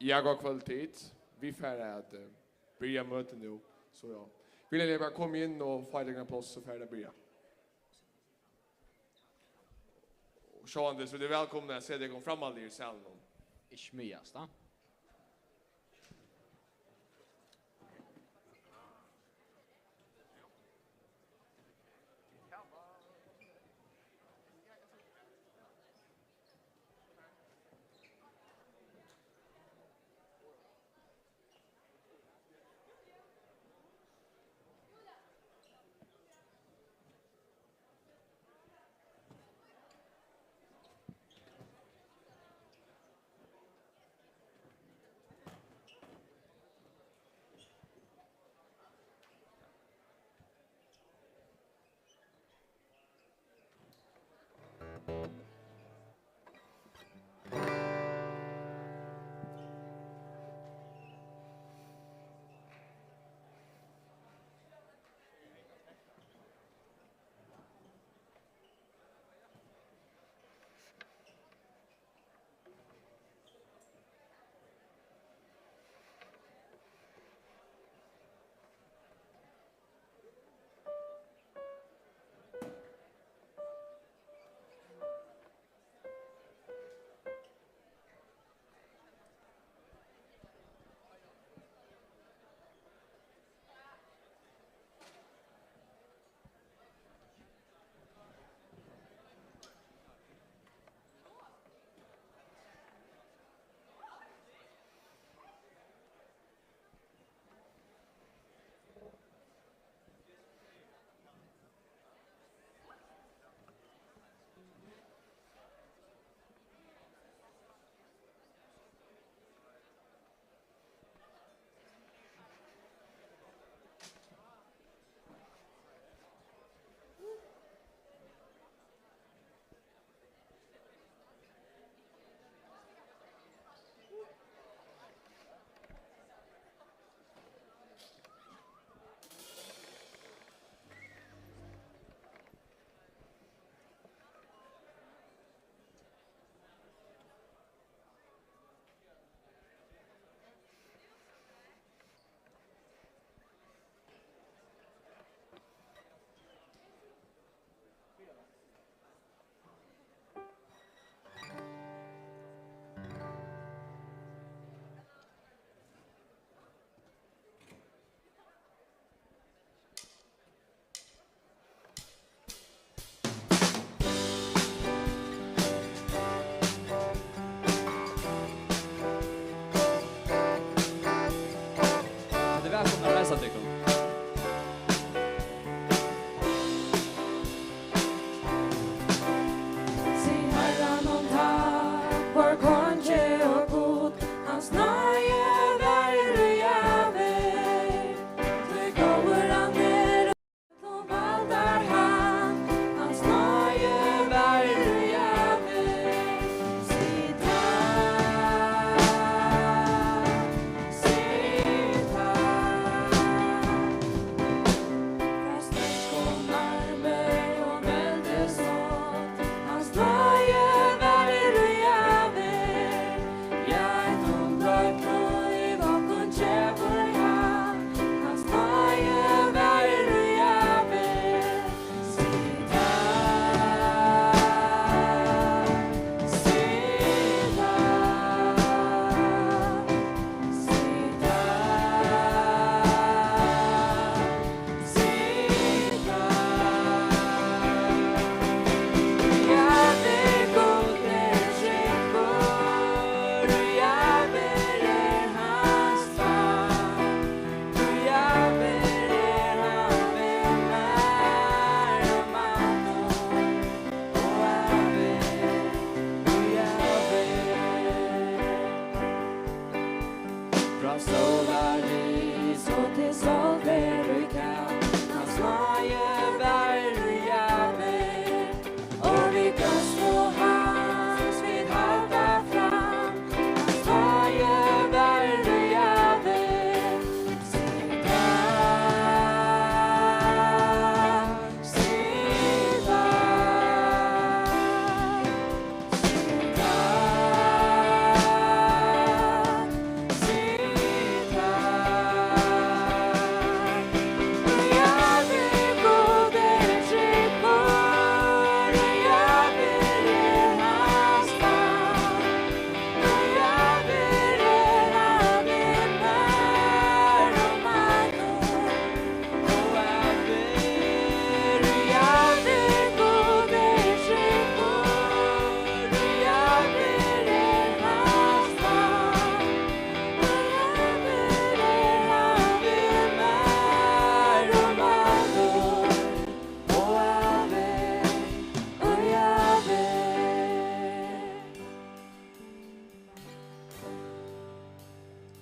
Jaggakvöldið. Vi får att börja mötet nu. Så ja. Vill ni bara komma in och få en plats så får det börja. Och Sean, så det är välkomna att se dig gå fram aldrig i salen. Ikke mye, da.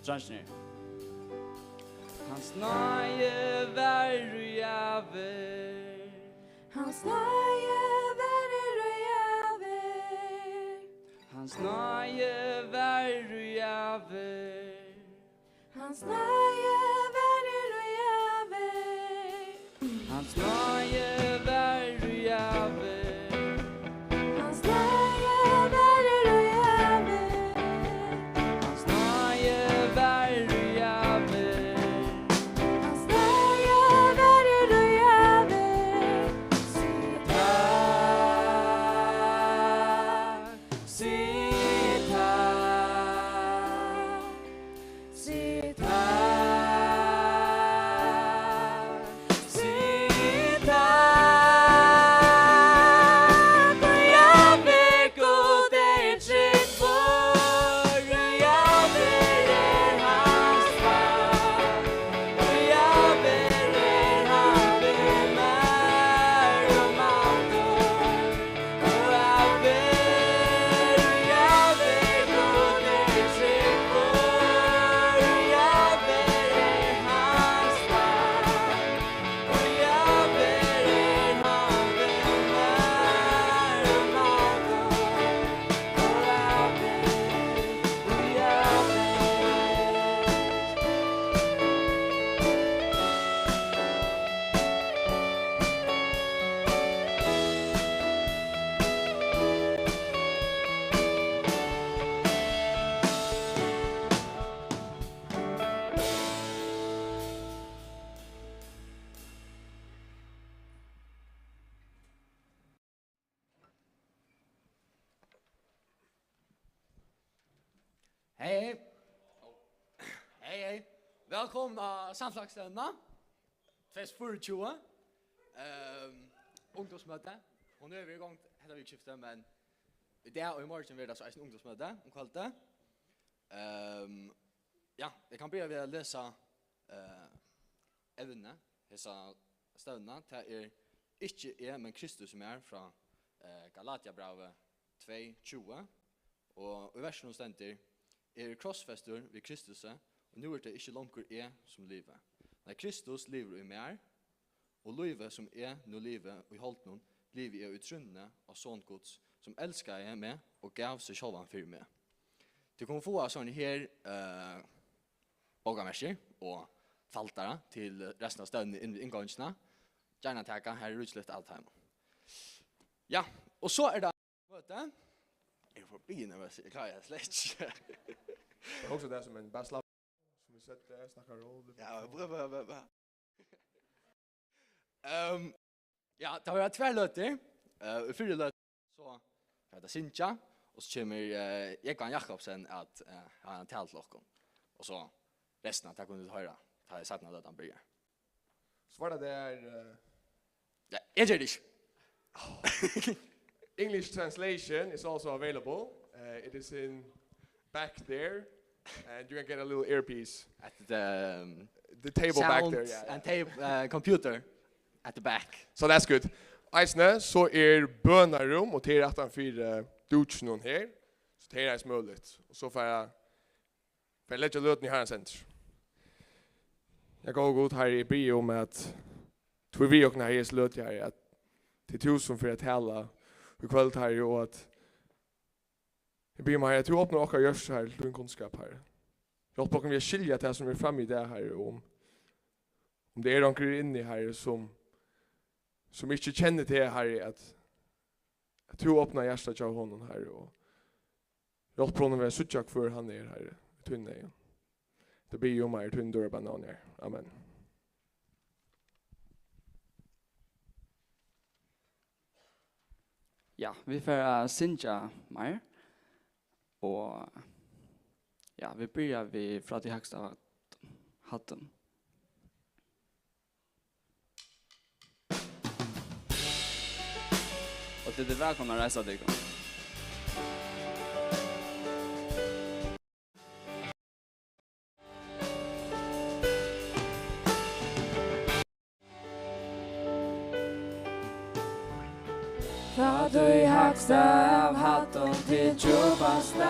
Tranchner. Hans nøye vær javer. Hans nøye vær javer. Hans nøye vær javer. Hans nøye vær javer. Hans nøye vær javer. Hans nøye vær javer. Hans nøye vær javer. Hans nøye vær javer. Sitt her, Sitt sitt Hej. Hej. Välkomna Samfelagsstevnan. 2024. Ungdómsmøti. Hon är igång hela vikskiftet men det och imorgon blir det så en ungdomsmöte om kvällen. Ja, det kan börja med att läsa ämne dessa stevna till inte men Kristus som är från Galatiabrevet 2:20 och i versen ständer krossfester vid Kristus och nu är det inte längre som lever. När Kristus lever i mer och livet som nu lever i hållningen lever i utrunne av sån Guds som älskar jag med och gav sig själva för mig. Du kommer få sån här ågamärsor och faltare till resten av ställen i ingångsna. Gärna tacka här utslätt allt här. Ja, och så är det möte. Jag får begynna med att säga, klarar jag slätt. Det är också det som en basslapp som vi sett där snackar roll. Ja, bra. Ja, det var två löter. I fyra löter så är det Sintja och så kommer Jógvan Jacoben att ha en taltlock och så resten att kunde höra. Ta jag satt när det börjar. Svara där Ja, jag gör det. English translation is also available. It is in back there and you can get a little earpiece At the table sound back there, yeah. and tape computer at the back. So that's good. Eisne, så bønarum og til at han fyrer dutsen her. Så det er smølet. Og så får jeg legge løten i herrens senter. Jeg går godt her i bry om at tror vi og her er løt her at til tusen for å tale i kveld her og at jeg bryr meg her at du åpner okker gjørs her til en kunnskap her. Jeg håper at vi skiljer til som er fremme i det her om det er noen inni her som ikke kjenner til her at du åpner hjertet til honom her og hjelper honom ved suttjak for han er her i tunne igjen. Det blir jo meg tunne dør banan her. Amen. Ja, vi får synja mer. Og ja, vi börjar vi fra de högsta hatten. Och det är välkomna att resa dig. Fra du högsta av hatten till djupaste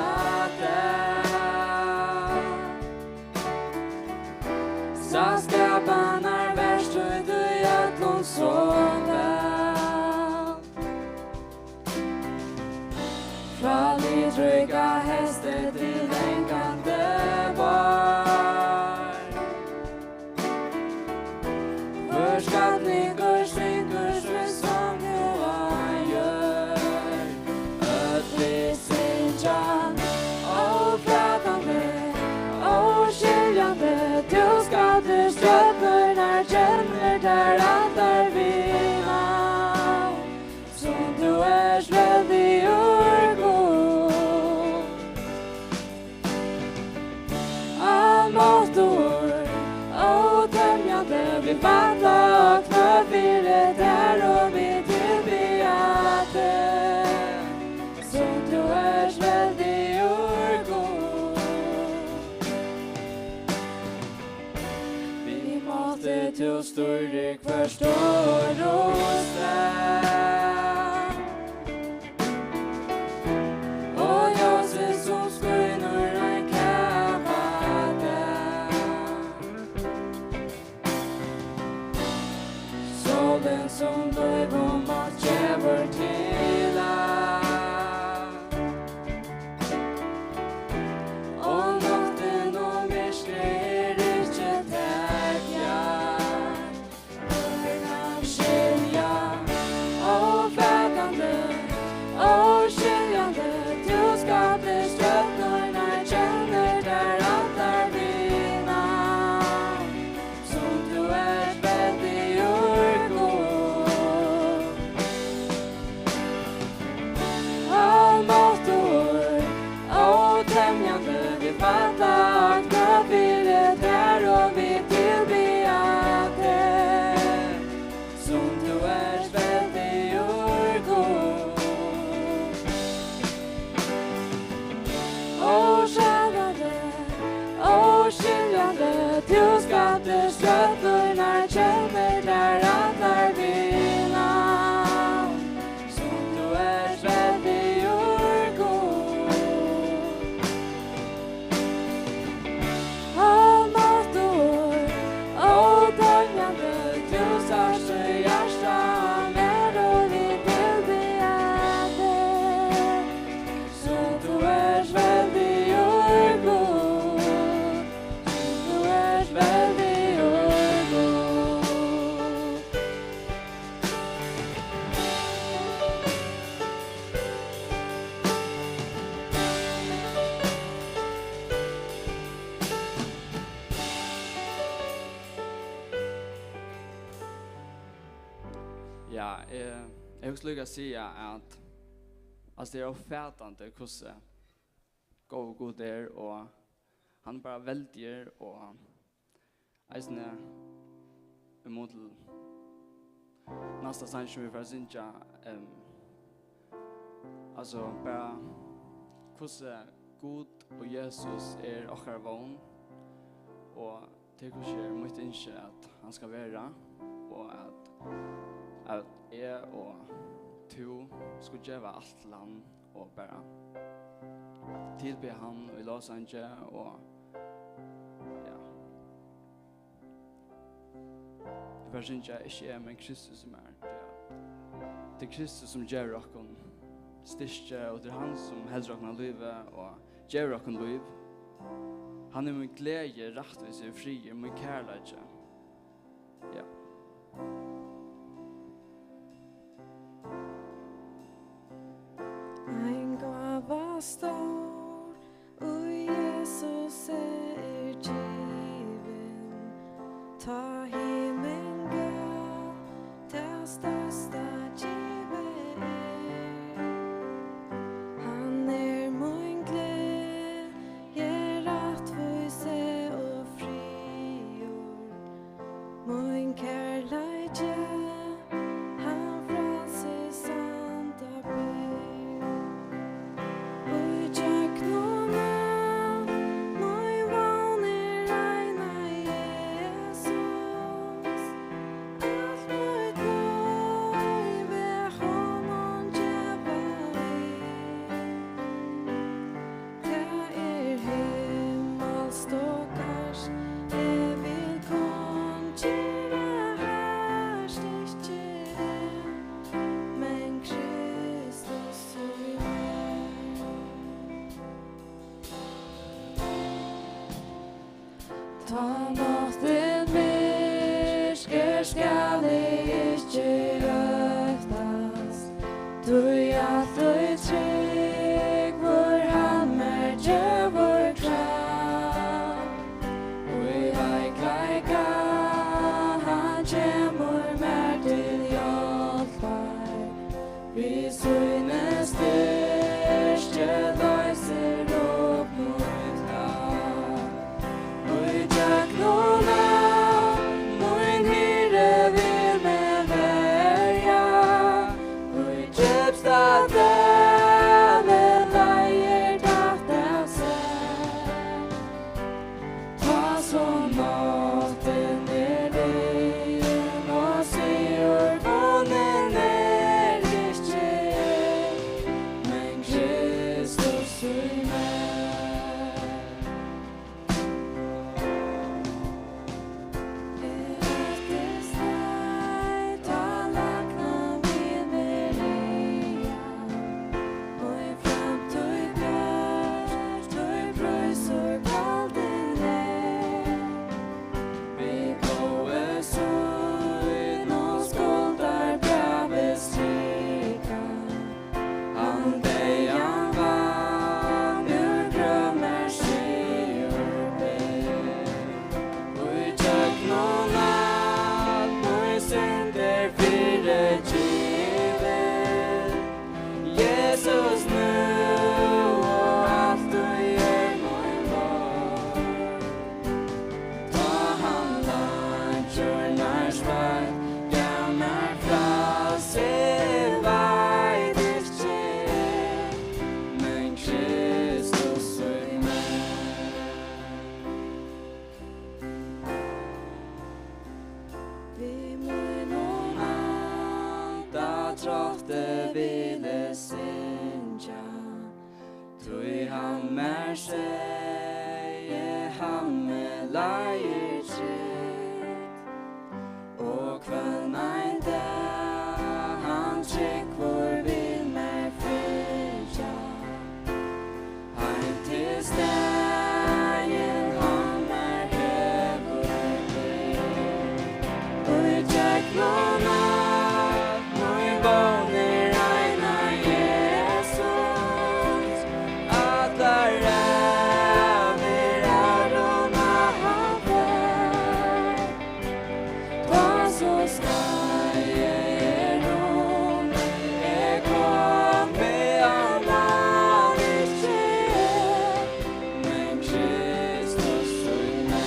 Fra lidryga heste til längande var. Förskatningar synger som nu gör. Ödlig syndjan, ofrätande, oskiljande. Du skadar strömmar när känner där andar vina. Som du väldig urgod. Allmåstor, otämjande, vi vandrar och knöfyret där och vi tillbegate. Som du väldig urgod. Vi måste till storlek förstår och sträv. Och jag ser som skynor en kavade. Solen som löv och mat jäver till och natten och mörker inte täcka. Örnar skilja och fätande och skiljande. Du skapar strömmar när känner där andar vina. Som du väldig urgod. Allmåstor, otämjande, vi fattar knöfyret där och vi tillbegate. Som du väldig urgod. Okännande, oskiljande. Du skapar strömmar när känner där andar vina. Som du väldig urgod. Allmåstor, otämjande. Du sarsar hjärtan när du vill tillbegate. Som du väldig urgod. Som du väldig urgod. Ja, jag skulle lycka säga att alltså det är ofätande hur god det är och han bara väljer och eisne emot nästa sang som vi får synja alltså bara hur god och Jesus är ochar vån och det kanske måste inte att han ska vara och att jag och du skulle göra allt land och bara tillbe han i Los Angeles och ja. Det var inte jag men Kristus som är det är Kristus som gör oss styrke och det är han som helst oss livet och gör oss liv. Han är min glädje, rättvis och fri, min kärlek. Ja. Ein gåva stor och Jesus är given. Ta himmel gav det största givet. Han är min glädje, rättvise och frigjord. Min kärlek, han frälser santa bär. Jesus, allt mitt Ta nåtten virker skal jeg ikke øftast. Du at du trygg hvor han merger vår krav. Og I veikleika han kjemur mer til hjelpar. Vi søyne styrke løyser opp mot hav. Og I tjekk nåna, moin hyre vil med verja. Og I kjøpstad dæve leier tatt av seg. Ta så nåtten ligen og sier vonnen ikke men Kristus I meg. Efter steg ta lakna vid Maria. Og I framtøy bjørst, tøy brøysor kalden leg. Vi gode søgn og skoldar braves trika. Han bejan vann ur grømmer sier ber. Og I tjøkken natt, når synder fire giver. Jesus nu og alt du min vår. Ta han langer nær svart, gammer fra seg veit ikke, men Kristus I meg. Vi må da trådte ville synja, tog han mer seg, han med leier trygt. Og kvann ein dag, han tjekk hvor vil meg fria. Heim til stegen, han høver ber. Og I tjekk nåna, moin våner eina Jesus. Atlar ræver rona han fær. Ta så skal jeg rom, jeg kom med annan ikke, men Kristus I meg.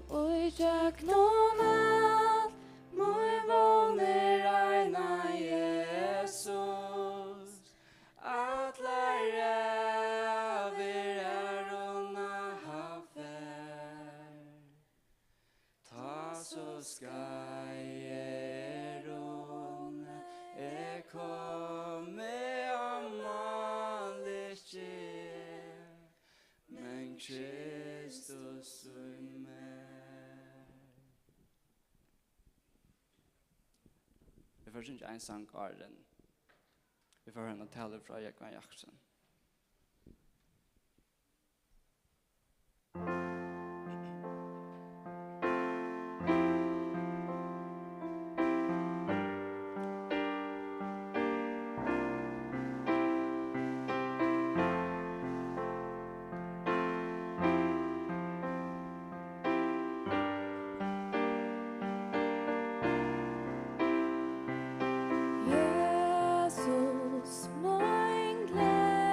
Og I tjekk nåna, moin våner eina Jesus. Atlar ræver rona han fær. Ta så skal jeg rona, jeg kom med annan ikke, men Kristus I meg. Vi får synge en sang Arden. Vi får høre en taler fra Jógvan Jacoben. Jesus, mein Glädje.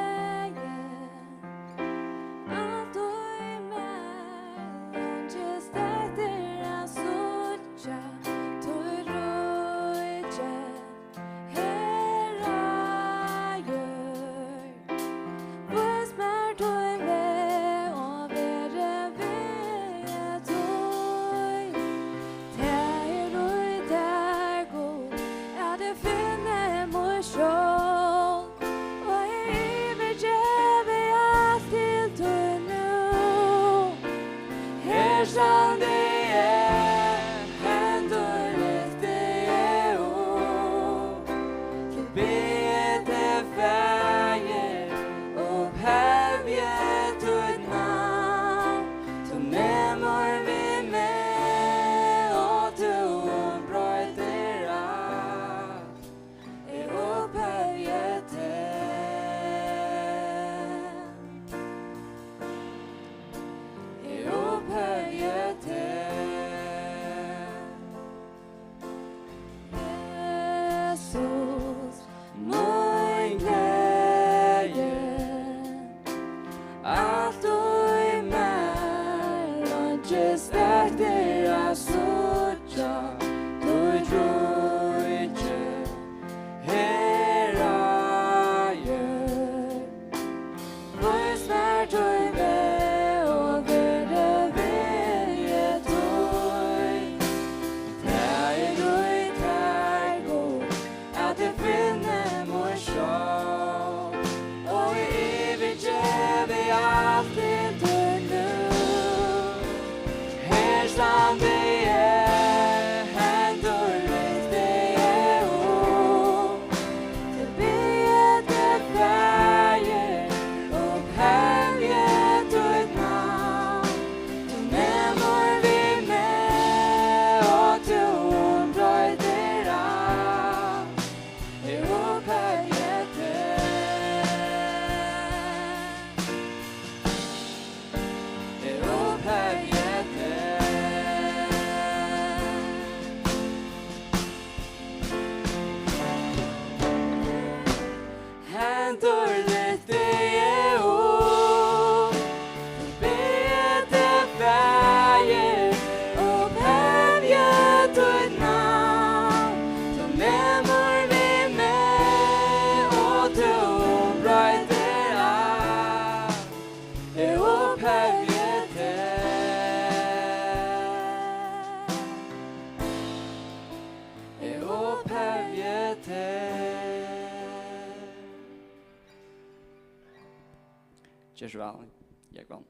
Jógvan Jacoben.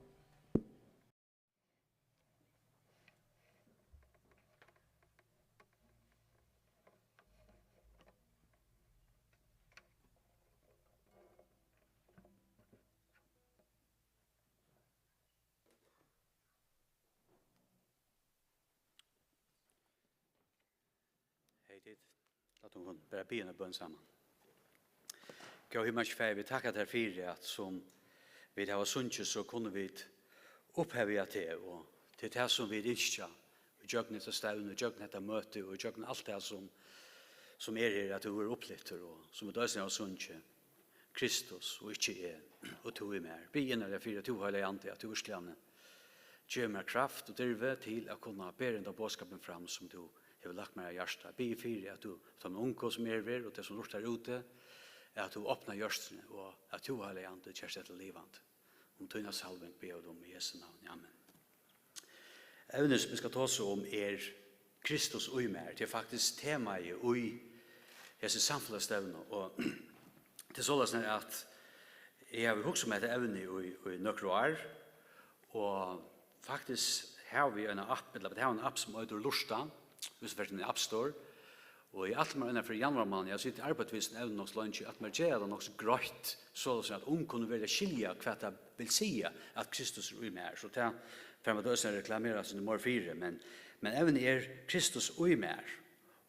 Hej dit. Låt hon bara be en bön samman. Gå himmelsk fär, vi tackar dig för att som vi har sunnet så kunne vi oppheve det, og til det som vi ikke vi gjør til stevn, vi gjør til møte, og vi gjør alt det som her, at du er opplevd, og som vi døsner av sunnet, Kristus, og ikke er, og du er mer. Be inn av fire, du har det andre, at du er skjønne. Gjør meg kraft og drive til å kunne bære den bådskapen fram som du har lagt meg av hjertet. Be fire, at du tar med unge som er ved, og det som lort der ute, at du åpner hjørstene, og at du har det andre kjæreste til livet. Om tøyna salven ber om i Jesu navn. Amen. Evnet som vi skal ta oss om Kristus og mer. Det faktisk temaet i Jesu Samfelagsstevnan. Og det er sånn at jeg har hukket med dette evnet i nøkker år. Og faktisk har vi en app, eller vi har en app som heter Lorsta, hvis vi er App Store. Og i alt man for januarmann, jeg sitter arbeidsvisen evnen hos lunsj, at man gjør det nok så grønt, så at kunne være skilja hva det vil si at Kristus er mer. Så det får man da reklamere som nummer 4, men evnen Kristus er mer.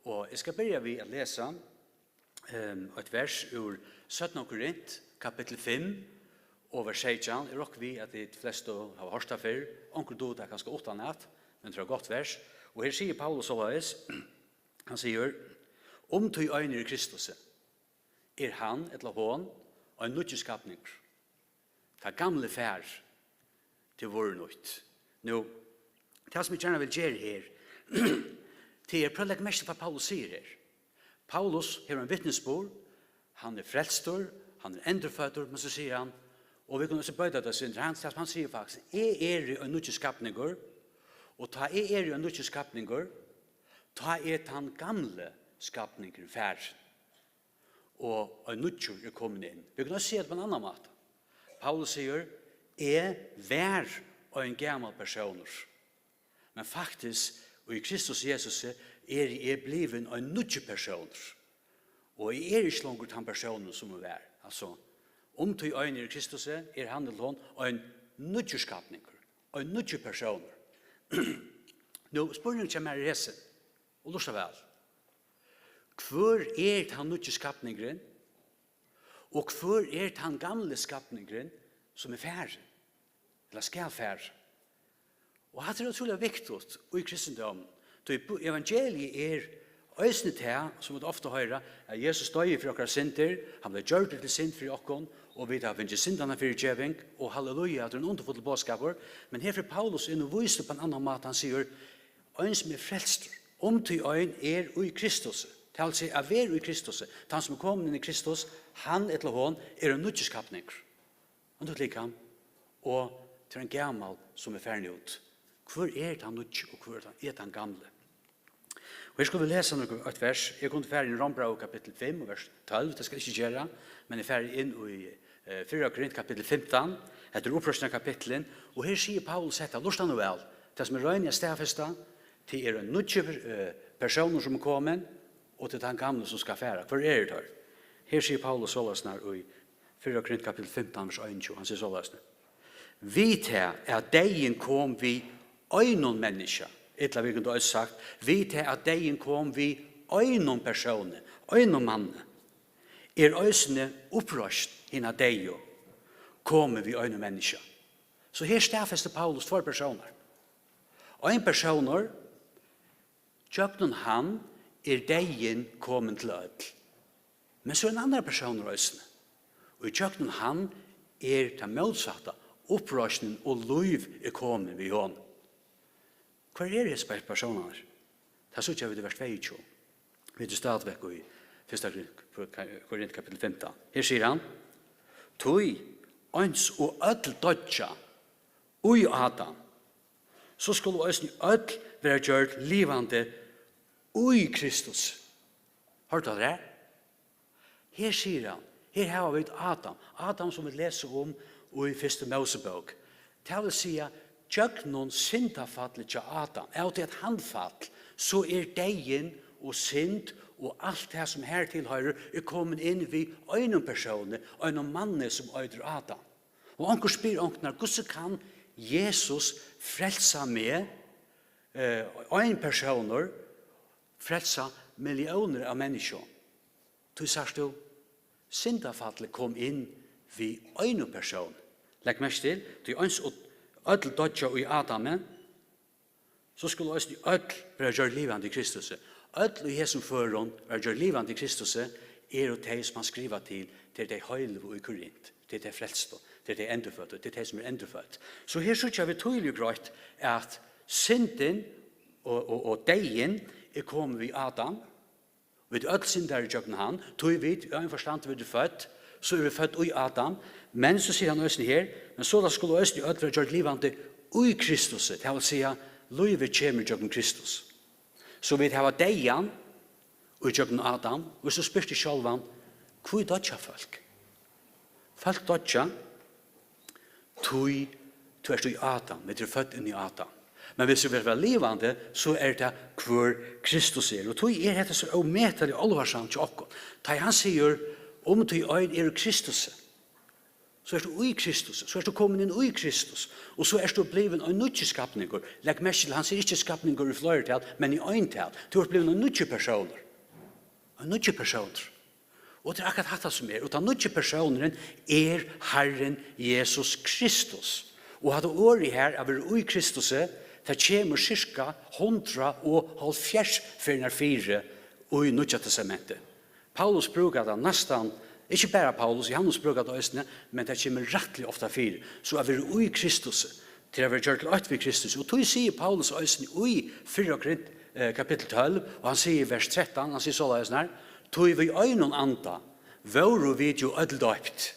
Og jeg skal begynne ved å lese et vers ur 17. Korint, kapittel 5, og vers 16. Jeg råkker vi at de fleste har hørt det før, onkel do det er ganske 8 natt, men det er et godt vers. Og her sier Paulus såleis, han sier, om du øyner i Kristus, han, eller hon, og en nødgjeskapning. Det gamle fær til vår nødt. Nå, det som jeg gjerne vil gjøre her, til prøv å legge mest hva Paulus sier her. Paulus har en vittnesbord, han frelstor, han endreføtter, men så sier han, og vi kan også bøyde det sin, han sier faktisk, jeg en nødgjeskapninger, og ta jeg en nødgjeskapninger, ta han gamle skapningen fær. Og en nødgjør kommet inn. Vi kan også si det på en annen måte. Paulus sier, vær en gammel person. Men faktisk, og i Kristus Jesus, blivet en nødgjør person. Og jeg ikke langer den personen som vær. Altså, om du øyner i Kristus, han eller hon en nødgjør skapninger. En nødgjør person. Nå, spørsmålet kommer her i resten. Og lusta vel. Hvor han nødje skapningren, og hvor han gamle skapningren som færre, eller skal færre. Og det er utrolig viktig i kristendom. Evangeliet øysene til, som vi ofte hører, at Jesus døg for okkar synder, han ble gjort til synd for okkon, og vi har finnet syndene for utgjøving, og halleluja, det er en underfull bådskaper. Men her for Paulus inn og viser på en annen måte, han sier, øyn som frelster, om til øyn i Kristus. Det vil si, at i Kristus, han som kommet inn i Kristus, han eller hon en nødgjeskapning. Og det liker han. og til en gammal som ferdig ut. Hvor det han nødt, og hvor det han gamle? Og her skal vi lese et vers. Jeg kunne ferdig i Rombrau kapitel 5, vers 12, det skal jeg ikke gjøre, men jeg ferdig inn i 4 Korint kapitel 15, etter opprøstende kapitlen, og her sier Paulus dette, lort han vel, det som røyne stedfesta, til en nødje personer som kommer, og til den gamle som skal fære. Hvor det her? Her sier Paulus såløsner i 4 Korint kapitel 15, vers 21, han sier såløsner. Vi til at deien kom vi øynon mennesker, etla vi kunne også sagt, vi til at deien kom vi øynon personer, øynon manne, øysene opprøst hina deio, kommer vi øynon mennesker. Så her stedfester Paulus 2 personer. En personer, tjøknen han, deien kommet til ødel. Men så en andre personer øysene. Og i tjøknen han, det motsatte, opprøsningen og liv kommet vi hånd. Hva disse personene? Det så ikke vi det vers 22. Vi er stadigvæk i 1. Korint kapitel 15. Her sier han, «Tui, øns og ødel dødja, ui Adam, så skulle øsne ødel være gjort livande ui Kristus.» Hørte du det? Her sier han, her har vi Adam. Adam som vi leser om i 1. Mosebok. Det vil si at tjøknen syndafallet til Adam, er til et handfall, så deien og synd og alt det som her tilhører kommet inn ved øyne personer, øyne manne som øyder Adam. Og anker spyr ankerne, hvordan kan Jesus frelsa med øyne personer, frelsa millioner av mennesker? Du sier du, syndafallet kom inn ved øyne person. Legg mest til, du ønsker ødel dødja i Adame, så skulle også ødel være gjør livande i Kristus. Ødel i hesum føron være gjør livande i Kristus, og de som han skriver til de høylevo i Korint, til de frelste, til de endefødte, til de som endefødt. Så her synes jeg vi tydelig grønt at synden og deien kommet ved Adam, ved ødel synder i jøkken han, tog vi, i en forstand vi født, så vi født i Adam, men så sier han også her, men så da skulle også ødel være gjort livande i Kristus, det vil si at livet kommer i jøkken Kristus. Så vi har deian i jøkken Adam, og så spørste sjølvan, hvor dødja folk? Folk dødja, tog du i Adam, vi er født inn i Adam. Men hvis vi er livande, så det hvor Kristus og tog dette så ometelig alvarsamt til okkur. Da han sier, om du i Kristus, så du i Kristus, så du kommet inn i Kristus, og så du blivet en nødje skapninger. Legg mest til, han sier ikke skapninger i flertall, men i øynetall. Du har blivet en nødje personer. En nødje personer. Og det akkurat hatt som og den nødje personen Herren Jesus Kristus. Og hadde året her av i Kristus, det kommer cirka 170 for 4 og i Nødja testamentet. Paulus bruker det nesten, ikke bare Paulus, Johannes bruker det også, men det kommer rettelig ofte 4. Så vi i Kristus, til å være gjort til at vi Kristus. Og tog sier Paulus også i 4 Korint kapittel 12, og han sier i vers 13, han sier så la her, tog vi øyne anda, våre video ødeldøypt.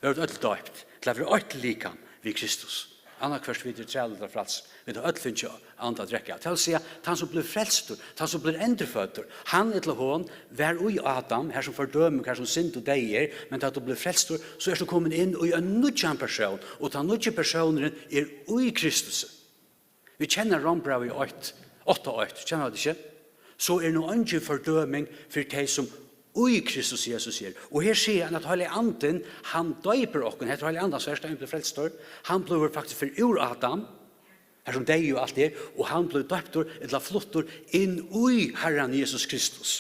Våre ødeldøypt, til å være ødelikam vi Kristus. Anna kvart vi trelet av frals. Vi har ødelfinnt jo andre drekke. Det vil si at han som blir frelstur, han som blir endreføtter, han til hån, vær ui Adam, her som fordømer, her som synd og deg men til at du blir frelstur, så du kommet inn i en nødjan person, og den nødjan personen ui Kristus. Vi kjenner Rombrau i 8-8, kjenner det ikke? Så noe andre fordøming for de som ui Kristus Jesus sier. Og her sier han at Heilig Anden, han døyper okken, heter Heilig Anden, så han blir frelstor, han blir faktisk for ur Adam, her som deg og alt det, og han blir døyptor, eller flottor, inn ui Herren Jesus Kristus.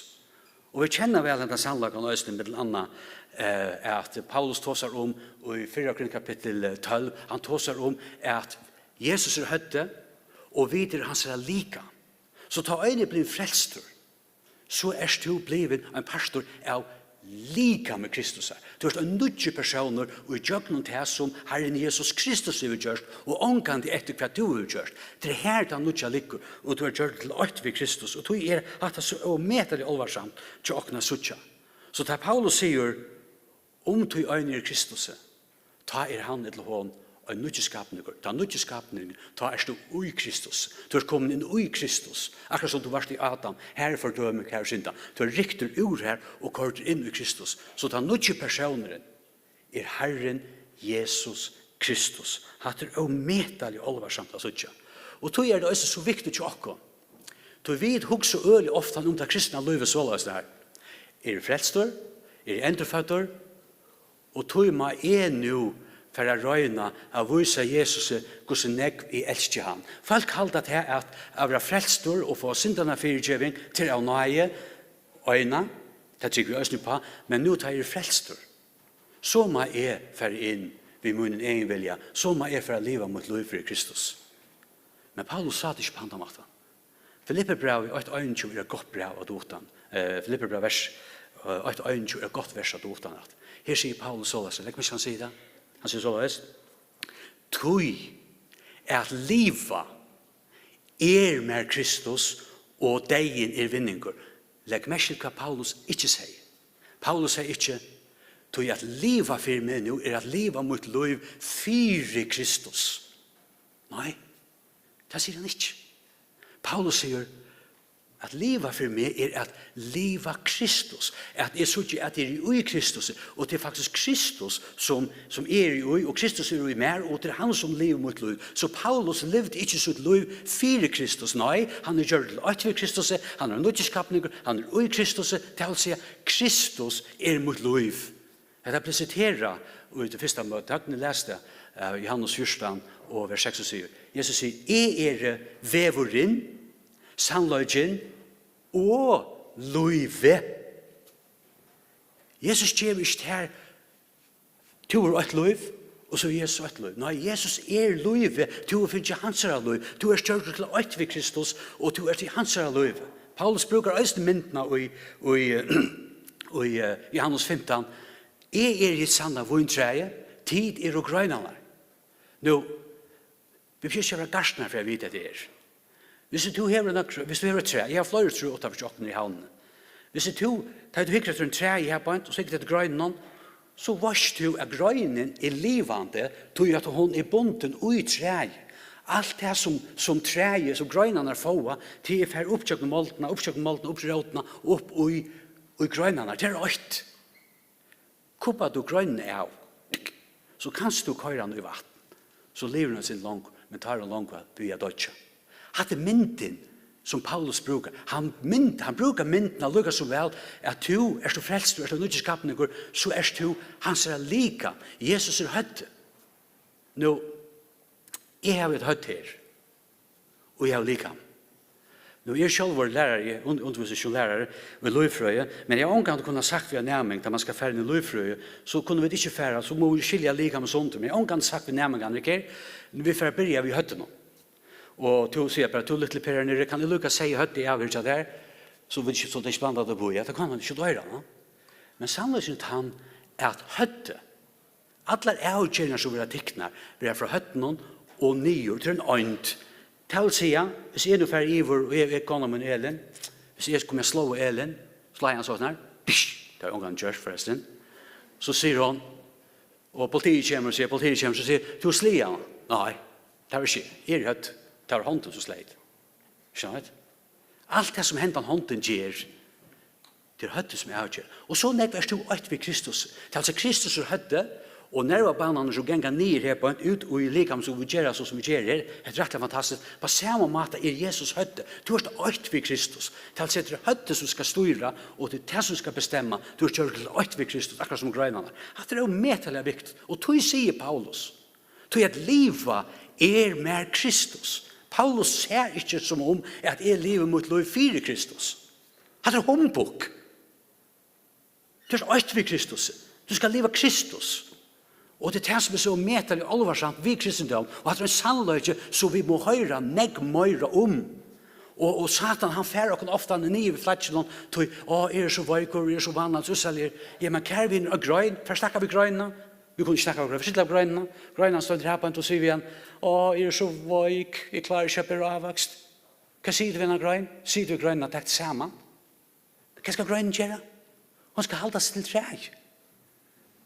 Og vi kjenner vel denne sannlagen og østen, med annet, at Paulus tåsar om, i 4 Korint kapittel 12, han tåsar om at Jesus høtte, og videre hans lika. Så ta øyne blir frelstor, så du blivet en pastor av lika med Kristus. Du er en nødje personer og i jøgnen til som Herren Jesus Kristus har gjort, og omgang til etter hva du har gjort. Det her den nødje ligger, og du har gjort til alt ved Kristus. Og du at det så ometelig alvarsamt til åkne suttja. Så da Paulus sier, om du øyner Kristus, ta han til hånd en nødskapninger. Ta nødskapninger, ta du ui Kristus. Du kommet inn ui Kristus. Akkurat som du varst i Adam, her fordømer, her synda. Du rikter ur her og kørt inn i Kristus. Så ta personeren Herren Jesus Kristus. Hatt ometelig alvarsamt av suttja. Og tog det også så viktig til okko. Tog vi hugsa øyelig ofta om det kristna livet såleis det her. Frelstor, endurfødder, og tog ma nu for å røyna av vise Jesus hvordan jeg elsker han. Folk halda til at av være frelstor og få synderne fyrirgjøving til å nøye øyna, det trykker vi øyne på, men nå tar jeg frelstor. Så må jeg for inn ved munnen egen vilja, så må jeg for å leve mot liv for Kristus. Men Paulus sa det ikke på andre måten. Filipperbrev er et øyentjur er godt brev av dotan. Filipperbrev vers, et øyentjur er godt vers av dotan. Her sier Paulus såleis, legg meg ikke han sier det. Han sier såleis, tui at liva mer Kristus og degen vinninger. Legg meg ikke hva Paulus ikke sier. Paulus sier ikke, tui at liva for meg nå at liva mot liv fyre Kristus. Nei, det sier han ikke. Paulus sier at liva for meg at liva Kristus. At jeg så ikke at jeg i Kristus. Og det faktisk Kristus som i, og Kristus i mer, og det han som lever mot liv. Så Paulus levde ikke sitt liv for Kristus. Nei, han gjør det til ved Kristus. Han nødskapninger, han i Kristus. Det vil si Kristus mot liv. Det ble siteret i det første møtet. Høgni leste Johannes 14 og vers 6 sier. Jesus sier, jeg vevorin, sannløgjen og løyve. Jesus gjør ikke her, to et løyv, og så Jesus et løyv. Nei, Jesus løyve, to finner ikke hans løyv. Du større til et ved Kristus, og du til hans løyv. Paulus bruker også myndene i Johannes 15. Jeg i sanna vintreie, tid og grøynene. Nå, vi får ikke være garstner for å vite det Hvis du har et tre, jeg har flere tre åtta for tjokken i havnen. Hvis du hikker etter en tre i her point, og så hikker etter grøynen, så varst du at grøynen livande, tog at hun bonden ui tre. Alt det som tre, som grøynen få, til jeg fer opptjøkken måltene, opptjøkken opp ui grøynen. Det alt. Kuppa du grøynen av, så kanst du køyre den i vatten. Så lever den sin lang, men tar den langt via dødja. Hatt mynden som Paulus brukar. Han brukar mynden og lukar så vel at du du frelst, du nødskapninger, så du hans lika. Jesus høyt. Nå, jeg har et høyt her, og jeg har lika. Nå, jeg selv var lærer, jeg underviser som lærer ved løyfrøye, men jeg omgang kunne sagt ved nærming, da man skal fære inn i løyfrøye, så kunne vi ikke fære, så må vi skilja lika med sånt, men jeg omgang sagt ved nærming, vi får begynne ved høyt nå. Og to sier bare, to litt per nere, kan jeg lukke seg høyt i avgjørelse der, så vil ikke så det spennende det bo i, det kan man ikke døyre. No? Men sannolikt han at høyt, alle avgjørende som vil ha tikkene, vil fra høyt noen og nye, til en ånd. Det vil si, hvis jeg er noe ferdig Ivor, og jeg går med Elin, hvis jeg kommer slå Elin, slår han sånn her, det er ungan Gjørs forresten, så sier han, og politiet kommer, så sier, du slier han. Nei, det er ikke, jeg høyt. Det var hånden som sleit. Skjønner du? Alt det som hentan hånden gjør, det høyde som avgjør. Og så nekvar du ut ved Kristus. Det er altså Kristus høyde, og nervebanene som ganger ned her på en ut og i likam som vi gjør så som vi gjør her, det er rettelig fantastisk. På samme måte Jesus høyde. Du er ut ved Kristus. Det er altså det høyde som skal styre, og det er det som skal bestemme. Du er kjørt ut ved Kristus, akkurat som grøynene. Det er jo metelig viktig. Og tog sier Paulus, tog at livet mer Kristus. Paulus ser ikke som om at lever mot lov fire Kristus. Det er humbug. Du er alt ved Kristus. Du skal leve Kristus. Og det er det som så metelig alvarsamt ved kristendom. Og det er en sannløyde som vi må høre møyre om. Og Satan, han færer oss ofte ned ved flatsen. Det så veikur, det så vannet, så selger. Ja, men kjære vinner av grøyn. Først snakker vi grøynene. Vi kunne ikke snakke om forskjellige av grøynene. Grøynene står her på en, og sier vi igjen, så veik, jeg klarer ikke å kjøpe avvokst. Hva sier du ved en grøyn? Sier du grøynene at det er sammen? Hva skal grøynen gjøre? Hun skal halda seg til treg.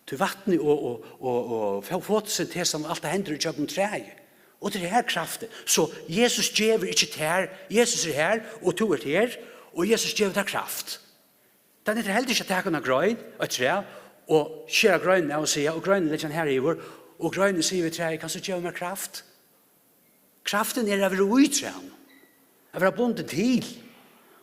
Til vattnet og fotosyntesen og alt det hender i jobben træet. Og det her kraften. Så Jesus gjør ikke her. Jesus her, og to her, og Jesus gjør det kraft. Den er heldig ikke at ta en grøn, et tre, og skjære grønene og sier, og grønene litt her iver, og grønene sier vi treet, kan så gjøre meg kraft? Kraften er å være uttrene, å være bundet til.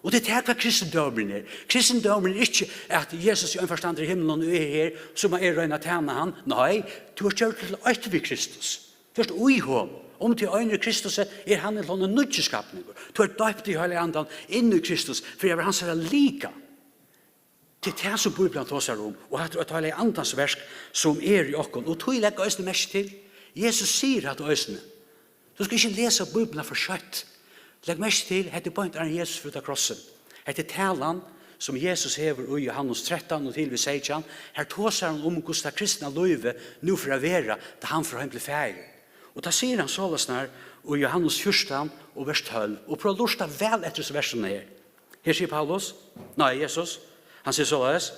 Og det er hva kristendommen er. Kristendommen er ikke at Jesus er forstander i himmelen og er her, så man er røyne tjene han. Nei, du har gjort til øyne ved Kristus. Du har ui hånd. Om til øyne Kristus er han en sånn nødgjeskapning. Du har døpt i hele andan inn i Kristus, for jeg vil hans være lika. Det er det som Bibelen tar seg om, og at det er andans versk som er i okken. Og tog legger øyne mest til. Jesus sier at øyne. Du skal ikke lese Bibelen for skjøtt. Legg mest til, hette point er Jesus for det krossen. Hette talan som Jesus hever i Johannes 13 og til vi 16. Her tåser han om hvordan det kristne løyve nå for å være da han får hjem til ferie. Og da sier han sålesnær i Johannes 14 og vers 12. Og prøv å lusta vel etter disse versene her. Her sier Paulus, Jesus, han sier således,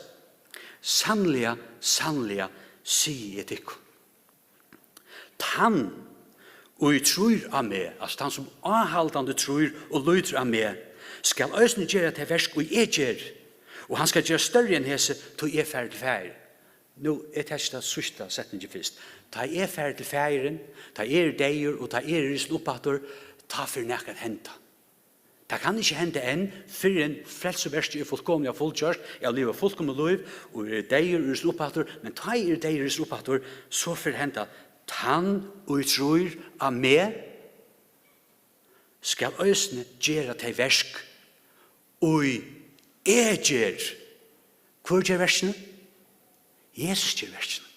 sannliga, sannliga, sier jeg til. Tann og tror av meg, altså han som avhaldende tror og lyder av meg, skal øsne gjøre til versk og jeg gjør, og han skal gjøre større enn hese til jeg ferdig feir. Nå er det ikke det sørste setningen først. Ta jeg ferdig feiren, ta deier og ta rysel oppatter, ta for nekken henta. Det kan ikke hende enn, før en frelseverst er fullkomlig og fullkjørst, jeg lever fullkomlig liv, og deier og rysel oppatter, men ta deier og rysel oppatter, så for henta, tann og tror av meg skal øsne gjøre til versk og jeg gjør. Hvor gjør versene? Jesus gjør versene.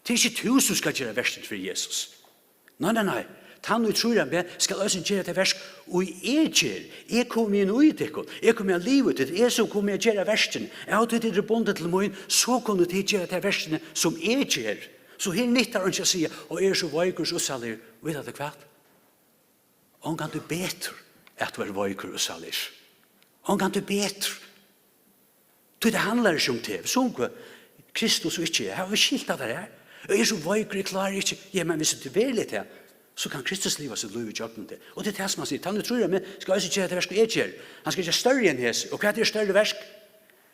Det er ikke du som skal gjøre versene for Jesus. Nei. Tann og tror av meg skal øsne gjøre til versk og jeg gjør. Jeg kommer inn i det. Jeg kommer inn i livet til det. Jeg som kommer inn i gjøre versene. Jeg har tatt det bundet til min, så kunne jeg gjøre til versene som jeg gjør. Så her nyttar han ikke å si, og så vøyker og salir, vet du hva? Om kan du betre at du vøyker og salir. Om kan du betre. Det handler ikke om det. Så Kristus og ikke, jeg har skilt av det her. Og så vøyker, jeg klarer ikke. Ja, men hvis du er litt her, så kan Kristus liva sitt liv i jobben til. Og det er det som han sier, han tror jeg med, skal også gjøre det versk og jeg gjør. Han skal gjøre større enn hese. Og hva er større versk?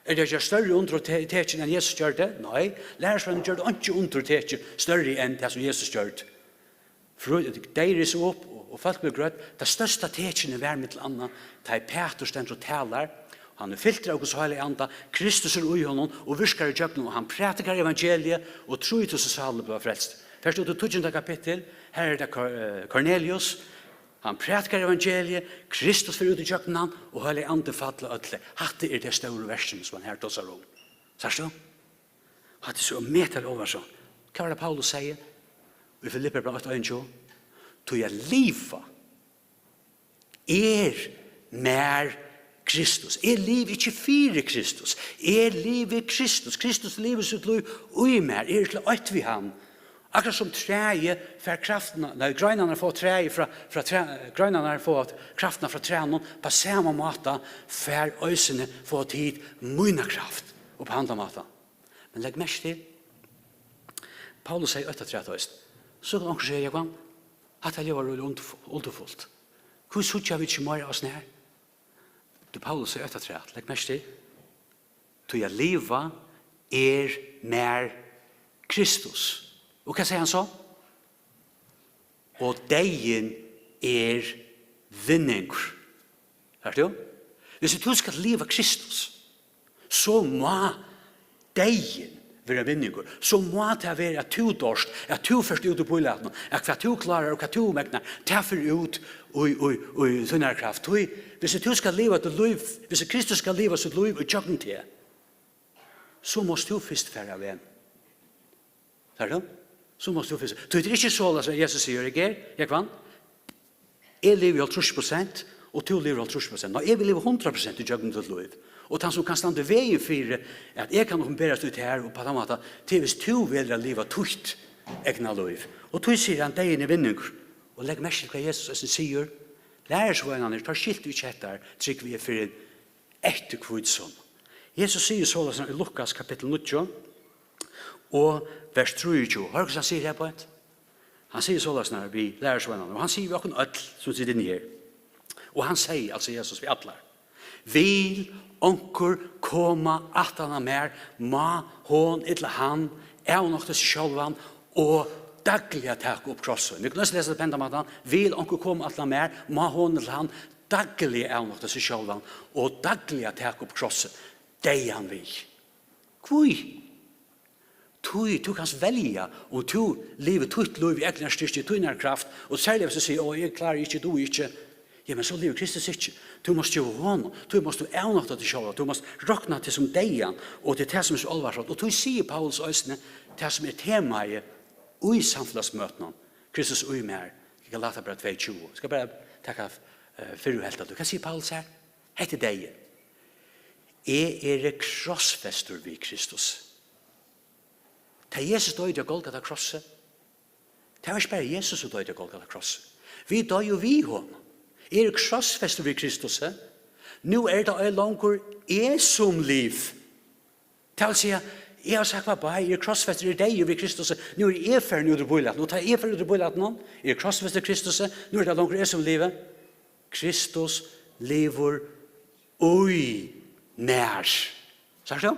Er det ikke større undertekjen enn Jesus gjør det? Nei, lærersvennen gjør det ikke undertekjen større enn det som Jesus gjør det. For det er så opp, og folk blir grøtt, det største tekjen er hver mitt til annet, det er Peter stender og taler, han er filtret av Guds heilige anda, Kristus er ui honom, og virkar i jøkken, og han prætikar evangeliet, og tror til seg alle blir frelst. Først ut til 20. kapittel, her er det Cornelius, han prætkar evangeliet, Kristus fyrir ut i jøkken han, og heilig ande fatla ødle. Hatt er det store versen som han her tåsar om. Sars du? Hatt er så metal over sånn. Hva var det Paulus sier? Vi Filipper blant 8:1. To jeg liva mer Kristus. Liv ikke fire Kristus. Liv Kristus. Kristus livet sitt liv ui mer. Til øyt vi han. Akkurat som træet for kraften, grønene har fått træet grønene har fått kraften fra træene, på samme måte for øysene få tid mye kraft og på andre måter. Men legg mest til, Paulus sier 8:3 øyne, så kan han si, Jógvan, at det var underfullt. Hvor sier vi ikke mer av oss nær? Paulus sier 8:3, legg mest til, til jeg livet mer Kristus. Og hva sier han så? Og degen vinning. Hørte du? Hvis du skal leve Kristus, så må degen være vinning. Så må det være at du dørst, at du først ut på ilaten, at hva du klarer og hva du megner, derfor ut og tunner kraft. Hvis du skal leve et liv, hvis Kristus skal leve sitt liv i tjøkken til, så må du først færre av en. Hørte du? Så måste du finna. Det är inte så som Jesus säger, Jógvan. Jag lever 30% och du lever 30%. Nej, jag vill leva 100% i jøgnen til liv. Og han som kan stande veien for at jeg kan oppenberes ut her og på den måten til hvis du vil leve tukt egna liv. Og du sier han degen vinning. Og legg mest til hva Jesus sier. Lærersvøynene tar skilt ut etter trygg vi for en etter kvidsson. Jesus sier så i Lukas kapittel 9. og vers 23. Hør hva han sier her på et? Han sier sånn her, vi lærersvennerne, og han sier vi åkken øll som sitter inne her. Og han sier, altså Jesus, vi atler, vil onkur koma atana mer, ma hon illa han, nokta seg sjálvan, og dagliga tak opp krossen. Vi kan også lese det på enda vil onkur koma atana mer, ma hon illa han, dagliga nokta seg sjálvan, og dagliga tak opp krossen. Det han vil. Kvui? Du kan velja om du lever tutt liv i egnar styrke, du er kraft, og særlig hvis du sier, jeg klarer ikke, du ikke. Ja, men så lever Kristus ikke. Du måste jo honom, du måste avnokta til sjálva, du måste rokna til som deian, og til det som er så alvarsamt. Og du sier Paulus øysene, det som er temaet i samfelagsmøtene, Kristus ui mer, jeg kan lata bara 2:20. Jeg skal bare takka fyrir helt. Hva sier Paulus her? Hette deg. Jeg krossfestur vid Kristus. Ta Jesus døde av Golgata krosset. Det var ikke bare Jesus som døde av Golgata krosset. Vi døde jo vi honom. Krossfester vid Kristus. Nå det langer som liv. Det vil si, jeg har sagt hva krossfester deg vid Kristus. Nå ferdig ut i bøylaten. Nå tar ferdig ut i bøylaten. Krossfester Kristus. Nå det langer som liv. Kristus lever ui mer. Sagt du?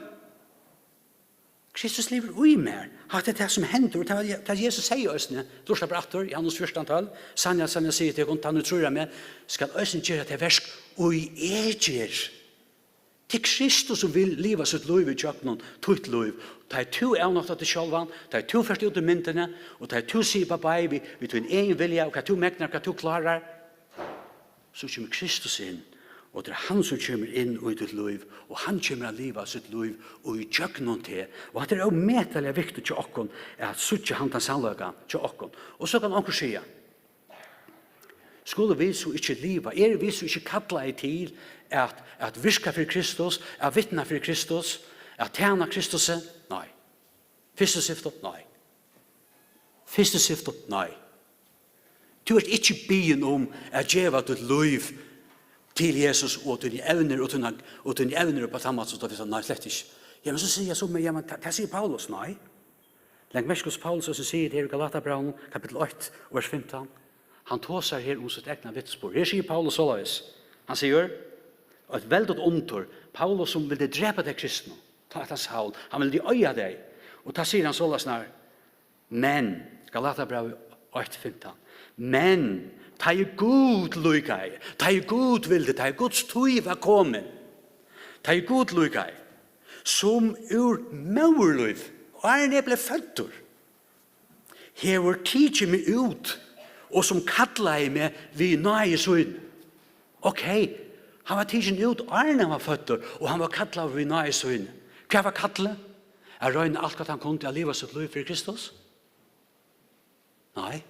Kristus lever ui mer. Hatt det som hender, det Jesus sier i Østene, Lorsa Brattor, i Johannes 1. Sanja sier til henne, han tror jeg med, skal Østene gjøre til versk, ui eger. Det Kristus som vil liva sitt liv i tjøkkenen, tutt liv. Det er to avnokta til sjølvan, det er to først ut i myndene, og det er to sier på bei, vi tog en egen vilja, og hva to mekner, hva to klarer. Så kommer Kristus inn, og det er han som kommer inn i ditt liv, og han kommer å liva sitt liv, og i tjøkkenen til. Og det er jo medelig viktig til okken, at suttje han den sannløyga til okken. Og så kan onker sige, skulle vi så ikke liva, vi så ikke kalla i til at virka for Kristus, at vittna for Kristus, at tjena Kristus? Nei. Fyrste syftet? Nei. Fyrste syftet? Nei. Du er ikke byen om at djeva ditt liv til Jesus og til evner og til evner på samme måte, så vi sa, nei, slett ikke. Ja, men så sier jeg så, men det sier Paulus, nei. Lengt mest hos Paulus, så sier det her i Galaterbrevnen, kapittel 8, vers 15. Han tåser her om sitt egna vittspår. Her sier Paulus såleis. Han sier, og et veldig ontor, Paulus som ville drepe deg kristne, ta et hans haul, han ville øye deg. Og da sier han såleis nær, men, Galaterbrevet 8, 15, men, ta god lykai, ta god vilde, ta Guds tøy var kommet, ta god lykai, som ur maurløyv, og jeg ble fødder, hever tidsi meg ut, og som kattla i meg vi nøye søyn. Ok, han var tidsi ut, og han var fødder, og han var kattla vi nøye søyn. Hva var kattla? Er røyne alt at han kunne til å liva sitt liv for Kristus? Nei.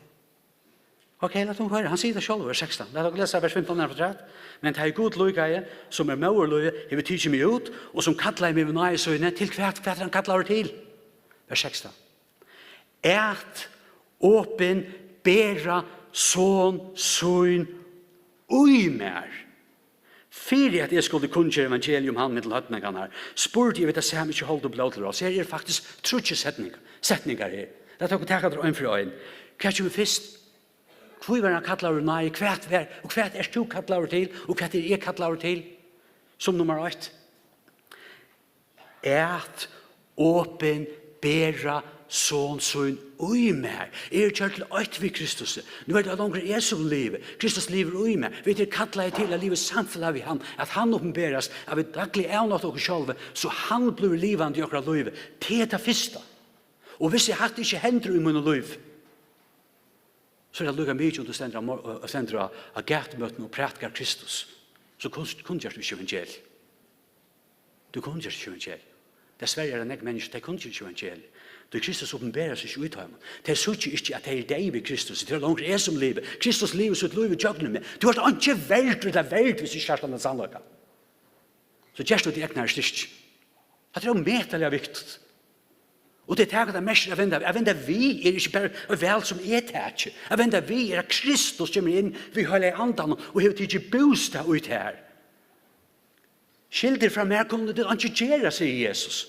Ok, la dem høre. Han sier det selv, vers 16. La dem lese vers 15 på 3. Men det er god lygeie, som er maurløye, jeg vil tidsi meg ut, og som kattla i meg ved nøye søyne, til hvert han kattla over til. Vers 16. Et åpen bera sån søyn ui mer. Fyrir at jeg skulle kunngjøre evangelium han med høytningene her, spurte jeg vet at jeg ikke holdt å blå til oss. Her er faktisk trutje setninger her. Det er å ta det øyn for øyn. Hva er det først? Hvor var han kattler over nei? Hva er du kattler over til? Og hva er jeg kattler over til? Som nummer 8. Et åpen bera sån søn ui mer. Kjørt til øyt vid Kristus. Nå det langer jeg som livet. Kristus lever ui mer. Vi til kattler til at livet samfunnet ved han. At han åpenberes. At vi daglig nått oss selv. Så han blir livende i okra livet. Det det første. Og hvis jeg hatt ikke hender i min liv, så det lukket mye om du stender av gætmøten og prætkar Kristus. Så kunne du ikke evangeliet. Du kunne ikke evangeliet. Dessverre det nek mennesker, de kunne ikke evangeliet. Du Kristus åpenberer seg ikke ut av ham. Det sier ikke at det er deg ved Kristus. Det er langt jeg som lever. Kristus lever sitt liv i jøgnet med. Du har ikke vært det vært hvis du ikke har sannløyga. Så gjør du det ikke nær styrst. Det er jo medelig viktig. Og det er det mest jeg vender vi er ikke bare vel som jeg tar. Jeg vender vi er at Kristus kommer inn vi holder i andan og har ikke bostad ut her. Skilder fra mer kunne det ikke gjøre, sier Jesus.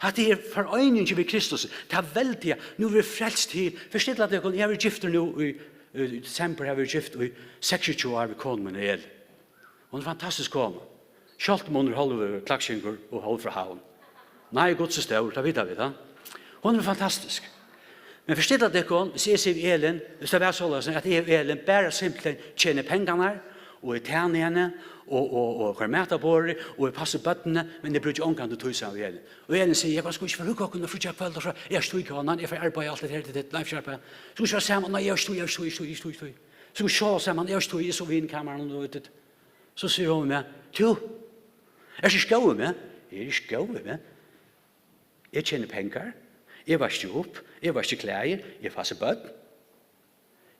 At det forøyningen ved Kristus. Det er veldig, nå er vi frelst til. Forstille at jeg har gifter nå i desember, har vi gift i 26 år ved konen min El. Hun er fantastisk kone. Kjalt om hun er halv klakskinger og halv fra havn. Nei, godt så stør, det vet vi da. Hun er fantastisk. Men forstille at jeg hvis jeg sier Elin, hvis det er så at jeg og Elin bare simpelthen tjener pengene og er tjene henne, og har mætabåret, og jeg passer bøttene, men jeg bruker ikke omkant å tog seg av Elin. Og Elin sier, jeg skal ikke få hukka åkken og fríggjakvøld, og så jeg stod ikke hånden, jeg får arbeid alt det her til det, nei, for arbeid. Så skal jeg sammen, nei, jeg stod. Så skal jeg se sammen, jeg stod, jeg så vi inn i kammeren, og vet du. Så sier hun med, du, er ikke skjøve med? Jeg er ikke skjøve med. Jeg tjener penger, jeg vasker opp, jeg vasker klær, jeg passer bøtt.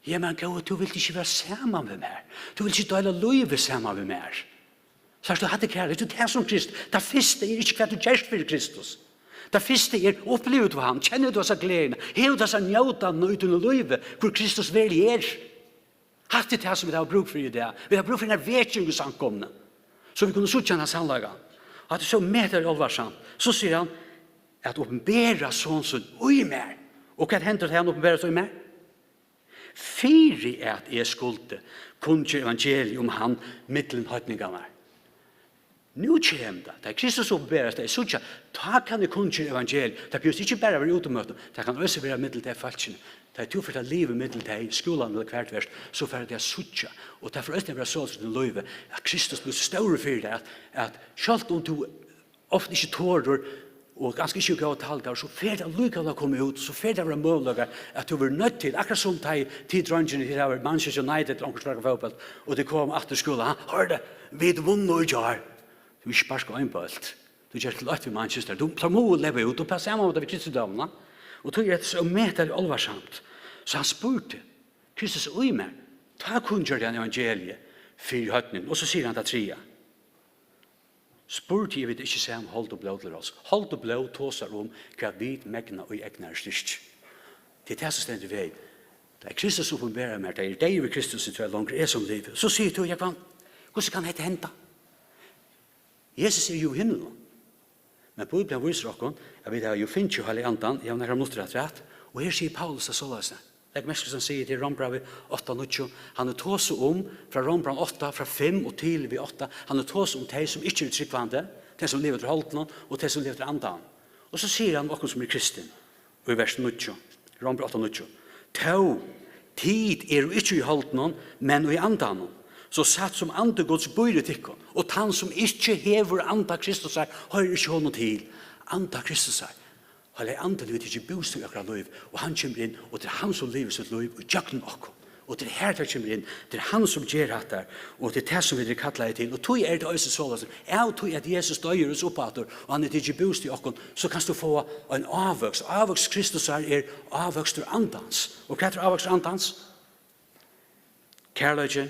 Ja, men gå, du vil ikke være sammen med meg. Du vil ikke dele livet sammen med meg. Så du hadde kjærlighet, du er som Kristus. Det første er ikke hva du gjør for Kristus. Det første er opplevet du ham, kjenner du disse gleden, har du disse njøtene uten livet, hvor Kristus virkelig er. Hatt det som vi har bruk for i det. Vi har bruk for denne vekjøngesankomne, så vi kunne sutte henne sannlaget. At det så meter alvarsamt, så sier han at åpenbæra sånn som ui mer. Og hva hender til han åpenbæra så ui mer? Fyri at jeg skulde kunnskje evangeliet om han mittelen høytningene. Nå kommer det. Det er Kristus åpenbæra, det er suttja. Da kan jeg kunnskje evangeliet. Det bjørs ikke bare være utemøte, det kan også være middel til falskene. Det er to for at livet middel til skolen eller hvert verst, så for at det er suttja. Og derfor er det være så til løyve, at Kristus blir større for det, at selv om du ofte ikke tårer, og ganske ikke gav talgar, så fer det lykkevel å komme ut, så fer det å være mulig at du var nødt til, akkurat som tidsrangene til det var Manchester United, Ungdómsmøti fotball, og det kom etter skolen, hør det, vi vunnet i jar. Du er ikke bare skal innbølt. Du gjør til løtt ved Manchester. Du tar må leve ut, og på samme måte ved kristendomene. Og tog et så meter alvarsamt. Så han spurte, Kristus oi meg, ta kunngjør den evangeliet for høytnen, og så sier han det trea. Spurte jeg vil ikke se om hold og blå til oss. Hold og blå tåser om hva vi megna og egnar styrst. Det er det som stender vei. Det er Kristus åpenbærer meg, det er deg ved Kristus som er langer er som livet. Så sier du, Jógvan, hvordan kan dette hente? Jesus er jo i himmelen. Men Bibelen viser dere, jeg vet jo finnes jo hele andan, jeg har nærmere noter rett, og her sier Paulus det således. Det er mest som sier til Rombrevet 8:9. Han er tåse om, fra Rombrevet 8, fra 5 og til vi 8, han er tåse om de som ikke er tryggvande, de som lever til holden, og de som lever til andan. Og så sier han dere som er kristen, og i vers 9, Rombrevet 8:9. Tau, tid er jo ikke i holden, men i andan. Så satt som andegods bøyre tikkon, og han som ikke hever anda Kristus her, har ikke hånden til. Anda Kristus her. Han er andelig ikke bostad i akkurat liv, og han kommer inn, og det er han som lever sitt liv, og gjør okkom. Og det er her det kommer inn, det er han som gjør dette, og det er det som vi kattler til. Og tog er det også sånn, jeg tog at Jesus døyer oss oppater, og han er ikke bostad i okkom, så kan du få en avvøks. Avvøks Kristus her er avvøkstur andans. Og hva er avvøkstur andans? Kærløyge,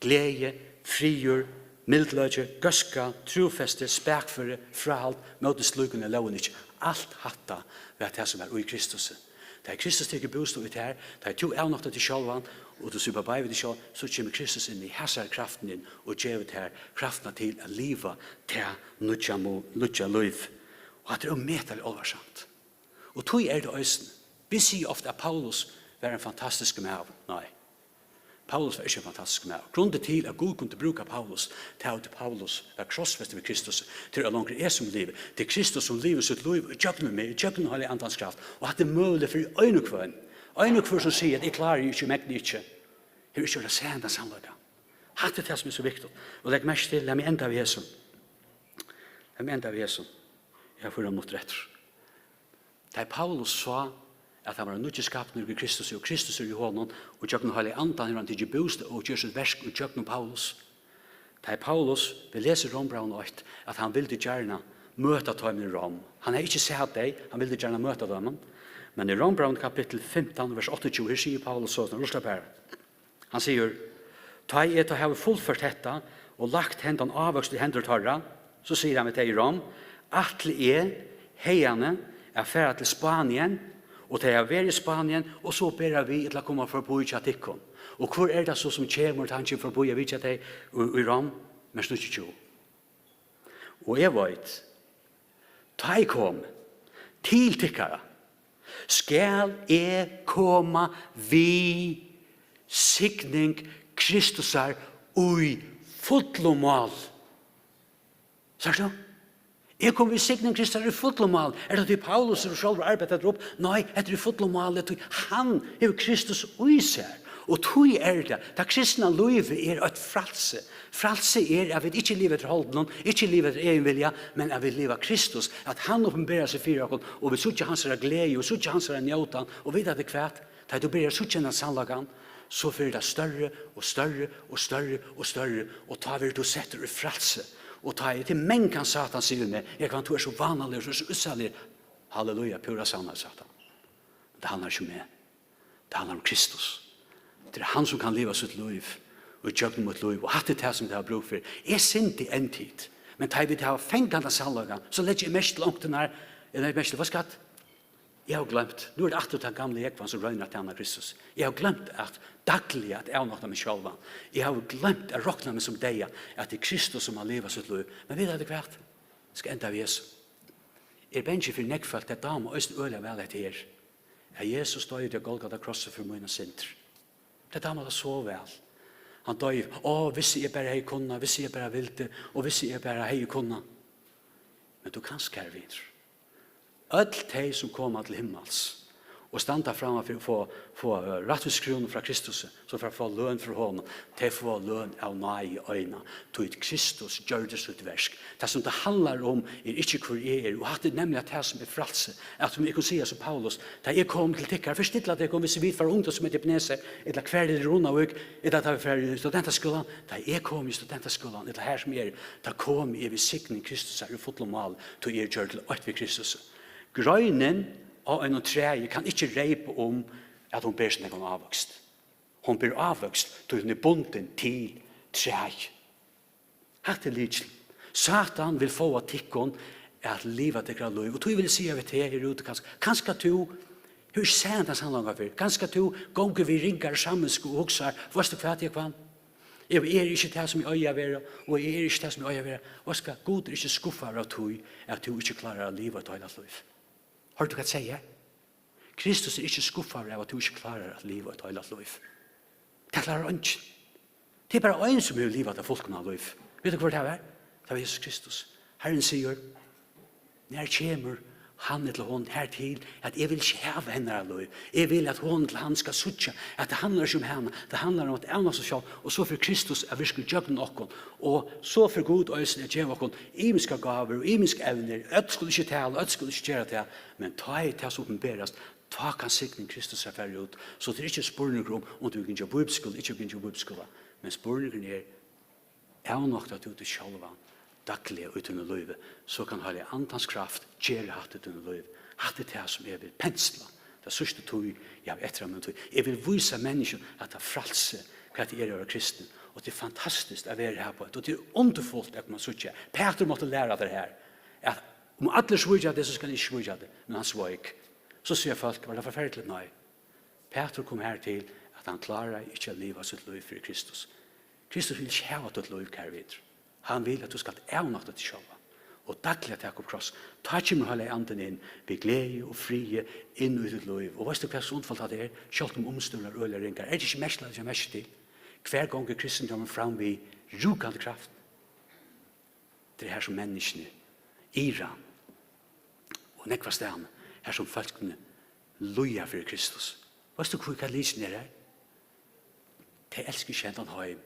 glede, frigjør, mildløyge, gøska, trofeste, spekføre, frahalt, møte slukene, loven ikke. Alt hatta ved det som er i Kristus. Det er Kristus til bostad ut her, det er to avnokta til sjølvan, og du ser på bei ved det sjølv, så kommer Kristus inn i hæsar kraften din, og gjør det her kraften til å liva til nutja liv. Og at det er metal alvarsamt. Og tog er det øysen. Vi sier ofte at Paulus var en fantastisk mav. Nei. Paulus var ikke en fantastisk mav. Grunnen til at Gud kunne bruke Paulus, til at Paulus var krossfestet ved Kristus, til at langer er som livet. Det er Kristus som lever sitt liv, og gjør med, gjør med andans kraft. Og at det er mulig for øynekvøren. Øynekvøren som sier at jeg klarer ikke, megner ikke. Jeg vil ikke være sende samlaget. Hatt det som er så viktig. Og legg mest til, la meg enda av Jesus. La meg enda av Jesus. Jeg har funnet mot rett. Da Paulus sa at han var en nødvendig skapning ved Kristus, og Kristus er i hånden, og gjør hele andan, han til bostad, og gjør sitt versk, og gjør Paulus. Da Paulus, vi leser Rombrevet 8, at han ville gjerne møte dem i Rom. Han har ikke sett dem, han ville gjerne møte dem. Men i Rombrevet kapittel 15, vers 28, her sier Paulus sånn, han sier, ta jeg til å ha fullført dette, og lagt hendene avvokst i hendene tørre, så sier han med det i Rom, atle heiane, er ferdig til Spanien, og det er vært i Spanien, og så ber vi til å komme for å bo i Tjatikkon. Og hvor er det så som kommer til han for å bo i Tjatikkon i Rom? Men snutt ikke. Og jeg vet, da jeg kom, til tykkara. Skal komma vi signing Kristusar ui fullmål. Sagt du? Kom vi signing Kristusar i fullmål. Det til Paulus og selv arbeidet opp? Nei, det i fullmål. Han Kristus ui seg. Og tog det, da kristna livet et fralse. Fralse jeg vil ikke livet til holden, ikke livet til egen vilja, men jeg vil leve Kristus. At han åpenberer seg for oss, og vi suttje hans glede, og suttje hans njøtan, og vet det kvært, da du ber suttje hans sannlagan, så blir det større og større og større og større, og ta vi du setter i fralse. Og ta til mengan Satan sier med, jeg kan tog så vanlig og så ussalig. Halleluja, pura sanna Satan. Det handler ikke om meg. Det handler om Kristus. Det han som kan leva sitt liv, og gjøre mot liv, og hatt det som det har bruk for. Jeg sint i en tid, men da vi har fengt av sallagen, så legger jeg mest langt den her, hva skatt? Jeg har glemt, nå det at den gamle Jógvan som røyner til Anna Kristus. Jeg har glemt at daglig at jeg har nok meg selv. Jeg har glemt at råkne meg som deg, at det Kristus som har levet sitt liv. Men vet du hvert? Skal enda av Jesus. Jeg er ikke for nekfalt at dame og øst øyelig vel etter her. At Jesus døde til Golgata krosset for mine synder. Det damer det så vel. Han døy, hvis jeg bare hei kunna, hvis jeg bare vilte, og hvis jeg bare hei kunna. Men du kan skære videre. Öll de som kommer til himmels, og standa framme for å få rettviskronen fra Kristus, så for å få løn fra hånden, de får løn av nei i øynene, til Kristus gjør det sitt versk. Det som det handler om ikke hvor jeg og hatt det nemlig at det som fralse, at som jeg kan si som Paulus, da jeg kom til tikkere, først til at jeg kom hvis jeg vidt for ungdomsmøti på Nese, eller hver det Ronavøk, eller at jeg var i studentaskolen, da jeg kom i studentaskolen, eller her som da kom jeg ved signing Kristus i fotlomal, til jeg gjør til øyt ved Kristus. Grøynen av en treje kan ikke reipe om at hun ber seg noen avvokst. Hun ber avvokst til hun bunden til treje. Hatt er litt. Satan vil få at tikkun at livet er grad lov. Og du vil si av det her ute, kanskje du, hur ser det sånn langt for? Kanskje du gonger vi ringer sammensko og hokser, hva er det kvart jeg kvann? Jeg ikke det som jeg øye være, og jeg ikke det som jeg øye være. Hva skal God ikke skuffe av tog at du ikke klarer å livet og hele liv? Har du hva jeg sier? Kristus ikke skuffet av at du ikke klarer at livet et øyla liv. Det klarer han ikke. Det bare øyn som er livet av folkene av liv. Vet du hva det er? Det er Jesus Kristus. Herren sier, når kommer han til hon her til, at jeg vil ikke heve henne av liv. Jeg vil at hon til han skal suttje, at det handler ikke om henne. Det handler om at jeg er så selv, og så for Kristus er virkelig gjøkken okken, og så for God øyne at gjør okken, imiske gaver og imiske evner, ødt skulle ikke tale, ødt skulle ikke gjøre det, men ta i det som åpenberes, ta kan signing Kristus er ferdig ut, så det er ikke spørninger om du kan gjøre bibelskole, ikke kan gjøre bibelskole, men spørninger er nok at du til sjølven, daglig uten å løyve, så kan ha det antans kraft, gjøre hatt uten å løyve. Hatt det til som jeg vil pensla. Det sørste tog jeg etter min tog. Jeg vil vise mennesker at det fralse hva det er å være kristen. Og det er fantastisk å være her på det. Og det er underfullt at man sørger. Peter måtte lære det her. At om alle svurger det, så skal han ikke svurger det. Men han svøk. Så sier folk, var det forferdelig? Nei. Peter kom her til at han klarer ikke å leve sitt liv for Kristus. Kristus vil ikke ha et liv kjær videre. Han vil at du skal avnakta til sjálva. Og daglig at jeg kom kross. Ta ikke med hele anden inn. Vi glede og frie inn ut et liv. Og vet du hva så undfalt det er? Selv om omstående og øyne ringer. Er det ikke mest det jeg mest til? Hver gang er kristendommen fram ved rukende kraft. Det er her som menneskene. Iran. Og nekva stedene. Her som folkene loja for Kristus. Vet du hva lysen er her? De elsker kjentan heim.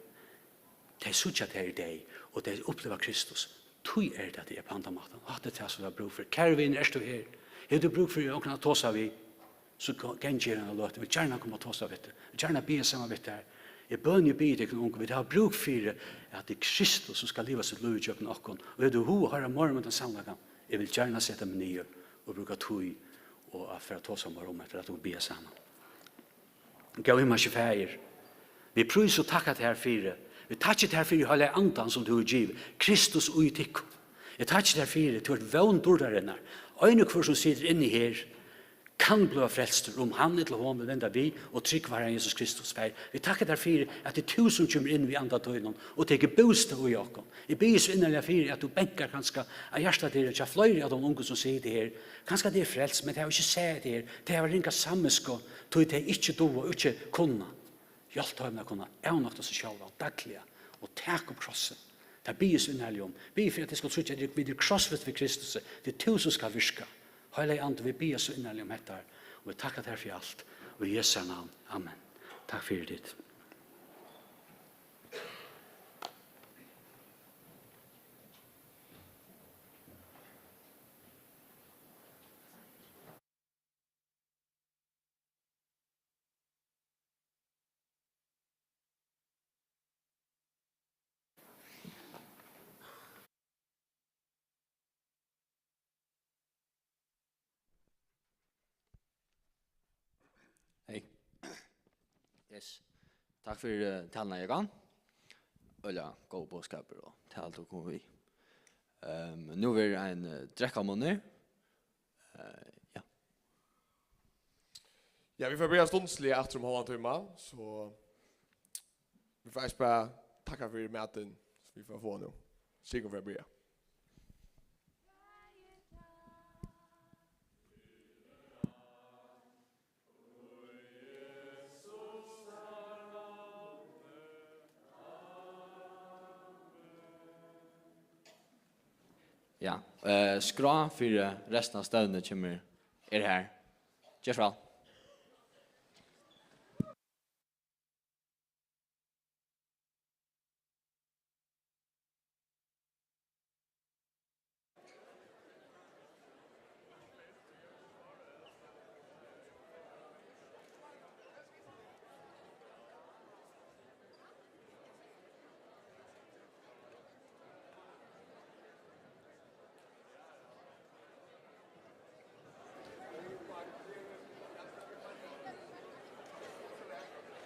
De sutja det i deg. Og de opplever Kristus. Tui det at det er på andre maten. Det er det som du har bruk for. Kære vinn, er du her? Er du bruk for å kunne tåse vi? Så gengjer han og låter. Vi gjerne komme og tåse vi. Vi gjerne be sammen vi der. Jeg bønner be til unge. Vi har bruk for at det er Kristus som skal leve sitt liv i kjøkken okken. Og er du ho har en morgen med den samlagen. Jeg vil gjerne sette meg nye og bruke tui og for å tåse meg om etter at du be sammen. Gå i mye feir. Vi prøver å takke til her fire. Vi takkar det her for hele andan som du har givet. Kristus og i tikk. Jeg takkar det her for til et vån dårdarenner. Øyne hver som sitter inne her kan bli frelst om han eller hon vil vende vi og trygg være Jesus Kristus. Vi takker derfor at det er du som kommer inn i andre tøynen og teker bostad i Jakob. Jeg ber så innerlig for at du benker kanskje av hjertet til ikke flere av de unge som sier det her. Kanskje det er frelst, men det har ikke sett det her. Det har ringet sammenskå, tog det ikke do og ikke kunne. Hjelp høyene kunne avnakte seg selv daglig og tak opp krossen. Det er bys innholdet om. Be for at det skal tro at vi er krossfett ved Kristus. Det er du som skal virke. Heilige Ande, vi be så innholdet om dette. Og vi takker deg for alt. Og i Jesu navn. Amen. Takk for det. Hej. Yes. Tack för talna Jógvan. Ölla go boskaper och tal då kommer vi. Nu är det en dräckamonne. Ja. Ja, vi får börja stundslig efter halvan timme, så vi får faktiskt bara tacka för maten vi får få nu. Sigur för börja. Ja, skra för resten av stövnet kommer här. Gör så väl.